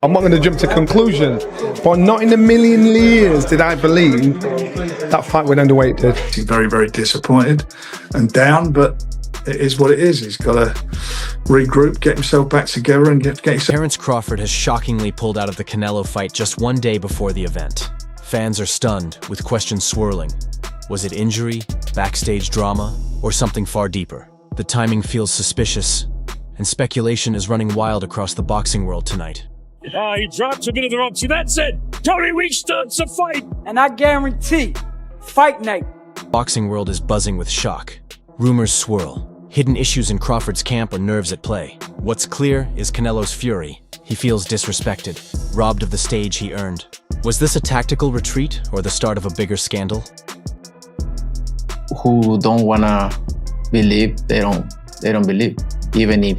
I'm not going to jump to conclusions, but not in a million years did I believe that fight would end the way it did. He's very, very disappointed and down, but it is what it is. He's got to regroup, get himself back together and get himself... Terence Crawford has shockingly pulled out of the Canelo fight just one day before the event. Fans are stunned, with questions swirling. Was it injury, backstage drama, or something far deeper? The timing feels suspicious, and speculation is running wild across the boxing world tonight. He dropped him into the ropes. That's it. Tony Weeks starts a fight. And I guarantee, fight night. Boxing world is buzzing with shock. Rumors swirl. Hidden issues in Crawford's camp or nerves at play. What's clear is Canelo's fury. He feels disrespected, robbed of the stage he earned. Was this a tactical retreat or the start of a bigger scandal? Who don't wanna believe, they don't believe. Even if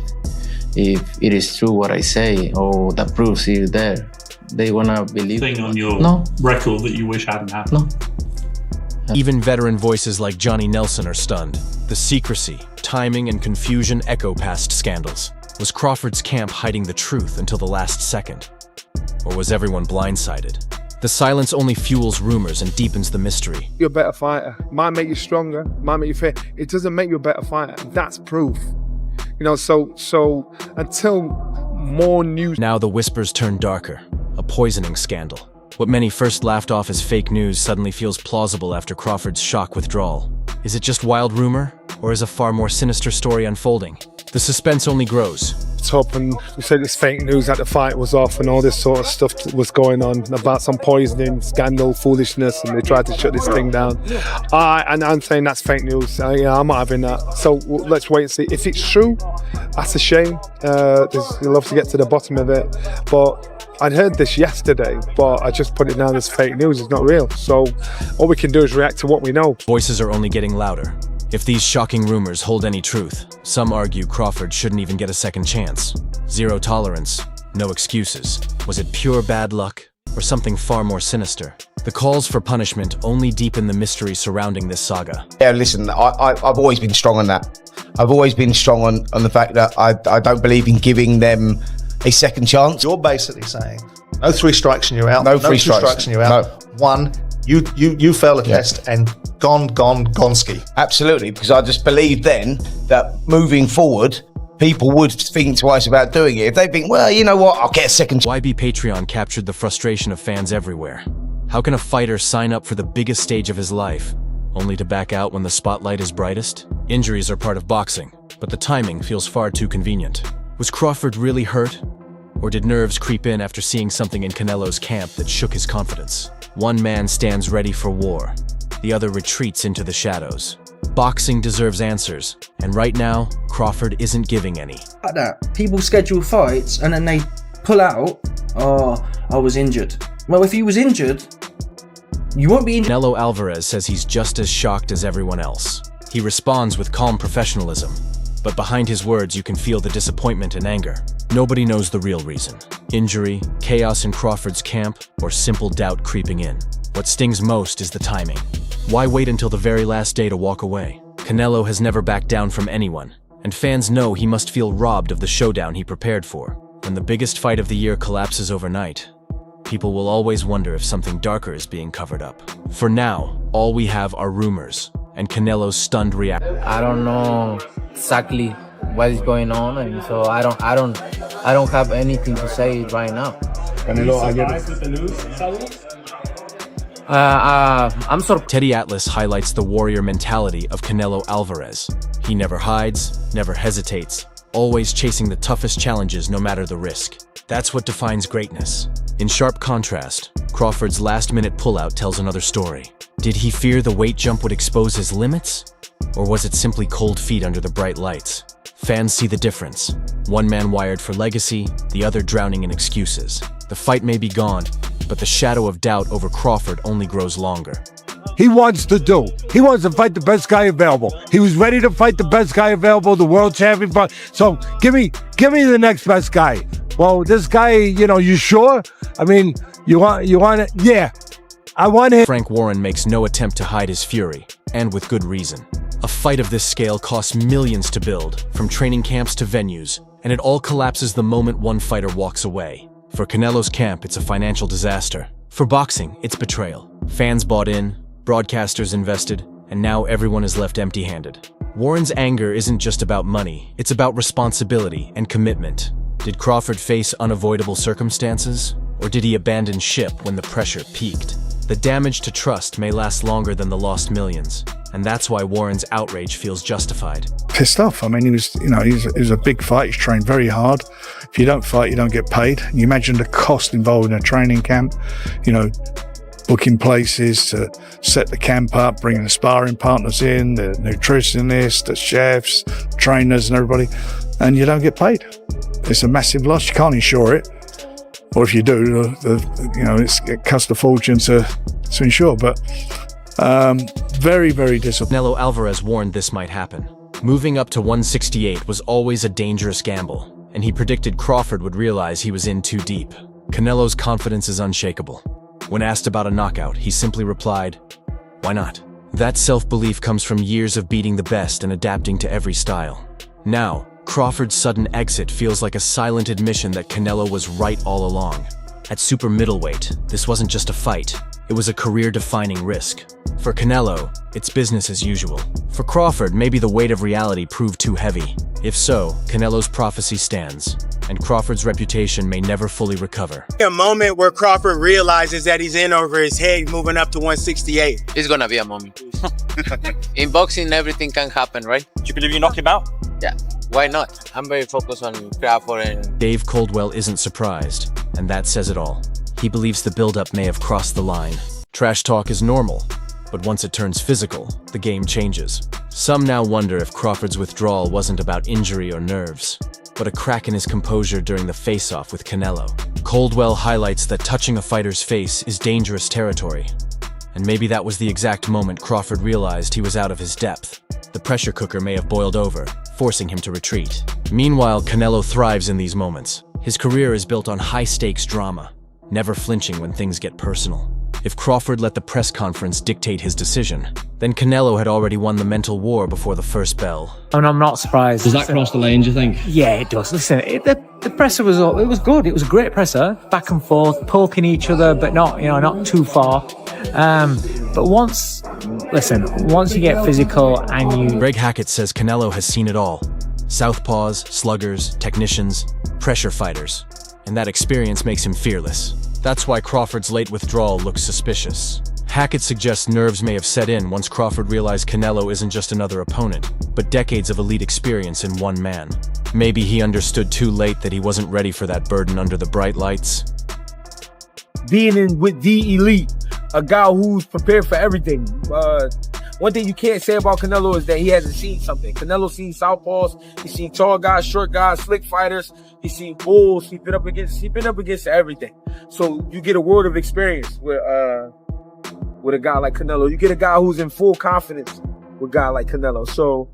it is true what I say, or the proof is there, they wanna believe. Thing on your record that you wish hadn't happened. No. Even veteran voices like Johnny Nelson are stunned. The secrecy, timing, and confusion echo past scandals. Was Crawford's camp hiding the truth until the last second? Or was everyone blindsided? The silence only fuels rumors and deepens the mystery. You're a better fighter. Might make you stronger, might make you fair. It doesn't make you a better fighter. That's proof. You know, so until more news... Now the whispers turn darker, a poisoning scandal. What many first laughed off as fake news suddenly feels plausible after Crawford's shock withdrawal. Is it just wild rumor, or is a far more sinister story unfolding? The suspense only grows. Top and we said it's fake news that the fight was off and all this sort of stuff was going on about some poisoning, scandal, foolishness, and they tried to shut this thing down. And I'm saying that's fake news. I'm not having that. So let's wait and see. If it's true, that's a shame. You'll have to get to the bottom of it. But I'd heard this yesterday, but I just put it down as fake news. It's not real. So all we can do is react to what we know. Voices are only getting louder. If these shocking rumors hold any truth, some argue Crawford shouldn't even get a second chance. Zero tolerance, no excuses. Was it pure bad luck, or something far more sinister? The calls for punishment only deepen the mystery surrounding this saga. Yeah, listen, I've always been strong on that. I've always been strong on the fact that I don't believe in giving them a second chance. You're basically saying, no three strikes and you're out. No three strikes and you're out. No. One, you fail the test and gone ski. Absolutely, because I just believe then that moving forward, people would think twice about doing it. If they think, well, you know what, I'll get a second chance. YB Patreon captured the frustration of fans everywhere. How can a fighter sign up for the biggest stage of his life, only to back out when the spotlight is brightest? Injuries are part of boxing, but the timing feels far too convenient. Was Crawford really hurt? Or did nerves creep in after seeing something in Canelo's camp that shook his confidence? One man stands ready for war. The other retreats into the shadows. Boxing deserves answers, and right now, Crawford isn't giving any. Like that. People schedule fights and then they pull out, oh, I was injured. Well, if he was injured, you won't be injured. Canelo Alvarez says he's just as shocked as everyone else. He responds with calm professionalism, but behind his words you can feel the disappointment and anger. Nobody knows the real reason. Injury, chaos in Crawford's camp, or simple doubt creeping in. What stings most is the timing. Why wait until the very last day to walk away? Canelo has never backed down from anyone, and fans know he must feel robbed of the showdown he prepared for. When the biggest fight of the year collapses overnight, people will always wonder if something darker is being covered up. For now, all we have are rumors, and Canelo's stunned reaction. I don't know exactly what is going on, and so I don't have anything to say right now. Canelo, I get it. I'm sort of... Teddy Atlas highlights the warrior mentality of Canelo Alvarez. He never hides, never hesitates, always chasing the toughest challenges no matter the risk. That's what defines greatness. In sharp contrast, Crawford's last-minute pullout tells another story. Did he fear the weight jump would expose his limits? Or was it simply cold feet under the bright lights? Fans see the difference. One man wired for legacy, the other drowning in excuses. The fight may be gone, but the shadow of doubt over Crawford only grows longer. He wants to fight the best guy available. He was ready to fight the best guy available, the world champion. So give me the next best guy. Well, this guy, you sure? I mean, you want it? Yeah, I want him. Frank Warren makes no attempt to hide his fury, and with good reason. A fight of this scale costs millions to build, from training camps to venues, and it all collapses the moment one fighter walks away. For Canelo's camp, it's a financial disaster. For boxing, it's betrayal. Fans bought in, broadcasters invested, and now everyone is left empty-handed. Warren's anger isn't just about money, it's about responsibility and commitment. Did Crawford face unavoidable circumstances? Or did he abandon ship when the pressure peaked? The damage to trust may last longer than the lost millions, and that's why Warren's outrage feels justified. Pissed off. I mean, he was a big fight. He's trained very hard. If you don't fight, you don't get paid. You imagine the cost involved in a training camp, booking places to set the camp up, bringing the sparring partners in, the nutritionists, the chefs, trainers and everybody, and you don't get paid. It's a massive loss. You can't insure it. Or if you do, it costs a fortune to insure. But very, very disappointing. Canelo Alvarez warned this might happen. Moving up to 168 was always a dangerous gamble, and he predicted Crawford would realize he was in too deep. Canelo's confidence is unshakable. When asked about a knockout, he simply replied, "Why not?" That self-belief comes from years of beating the best and adapting to every style. Now, Crawford's sudden exit feels like a silent admission that Canelo was right all along. At super middleweight, this wasn't just a fight, it was a career-defining risk. For Canelo, it's business as usual. For Crawford, maybe the weight of reality proved too heavy. If so, Canelo's prophecy stands, and Crawford's reputation may never fully recover. A moment where Crawford realizes that he's in over his head moving up to 168. It's gonna be a moment. In boxing, everything can happen, right? Do you believe you knock him out? Yeah, why not? I'm very focused on Crawford and... Dave Coldwell isn't surprised, and that says it all. He believes the buildup may have crossed the line. Trash talk is normal, but once it turns physical, the game changes. Some now wonder if Crawford's withdrawal wasn't about injury or nerves, but a crack in his composure during the face-off with Canelo. Coldwell highlights that touching a fighter's face is dangerous territory, and maybe that was the exact moment Crawford realized he was out of his depth. The pressure cooker may have boiled over, forcing him to retreat. Meanwhile, Canelo thrives in these moments. His career is built on high-stakes drama, never flinching when things get personal. If Crawford let the press conference dictate his decision, then Canelo had already won the mental war before the first bell. And I'm not surprised. Does that cross the line, do you think? Yeah, it does. Listen, the presser was good. It was a great presser, back and forth, poking each other, but not too far. But once you get physical and you... Greg Hackett says Canelo has seen it all. Southpaws, sluggers, technicians, pressure fighters. And that experience makes him fearless. That's why Crawford's late withdrawal looks suspicious. Hackett suggests nerves may have set in once Crawford realized Canelo isn't just another opponent, but decades of elite experience in one man. Maybe he understood too late that he wasn't ready for that burden under the bright lights. Being in with the elite, a guy who's prepared for everything. One thing you can't say about Canelo is that he hasn't seen something. Canelo's seen southpaws, he's seen tall guys, short guys, slick fighters, he's seen bulls, he's been up against everything. So you get a world of experience with a guy like Canelo. You get a guy who's in full confidence with a guy like Canelo. So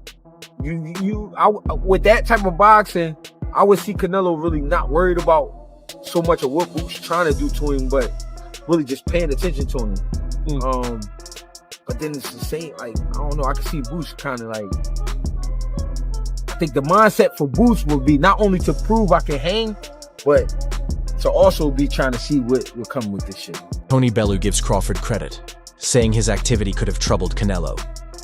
with that type of boxing, I would see Canelo really not worried about so much of what Bush trying to do to him, but really just paying attention to him. But then it's the same, I don't know, I can see Bush kind of like, I think the mindset for Bush will be not only to prove I can hang, but to also be trying to see what will come with this shit. Tony Bellew gives Crawford credit, saying his activity could have troubled Canelo.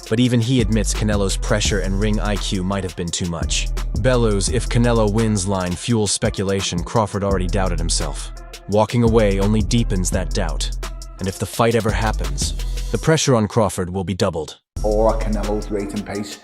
But even he admits Canelo's pressure and ring IQ might have been too much. Bellew's "if Canelo wins" line fuels speculation Crawford already doubted himself. Walking away only deepens that doubt. And if the fight ever happens, the pressure on Crawford will be doubled. Or at Canelo's rate and pace,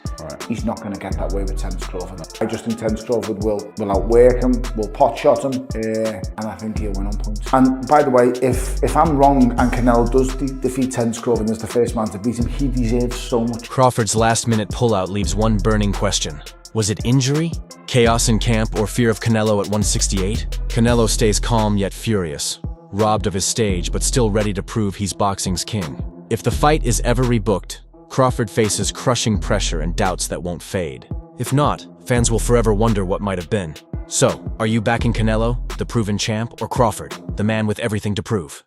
he's not going to get that way with Terence Crawford. I just think Terence Crawford will outwork him, will pot shot him, and I think he'll win on points. And by the way, if I'm wrong and Canelo does defeat Terence Crawford as the first man to beat him, he deserves so much. Crawford's last-minute pullout leaves one burning question. Was it injury, chaos in camp, or fear of Canelo at 168? Canelo stays calm yet furious, robbed of his stage but still ready to prove he's boxing's king. If the fight is ever rebooked, Crawford faces crushing pressure and doubts that won't fade. If not, fans will forever wonder what might have been. So, are you backing Canelo, the proven champ, or Crawford, the man with everything to prove?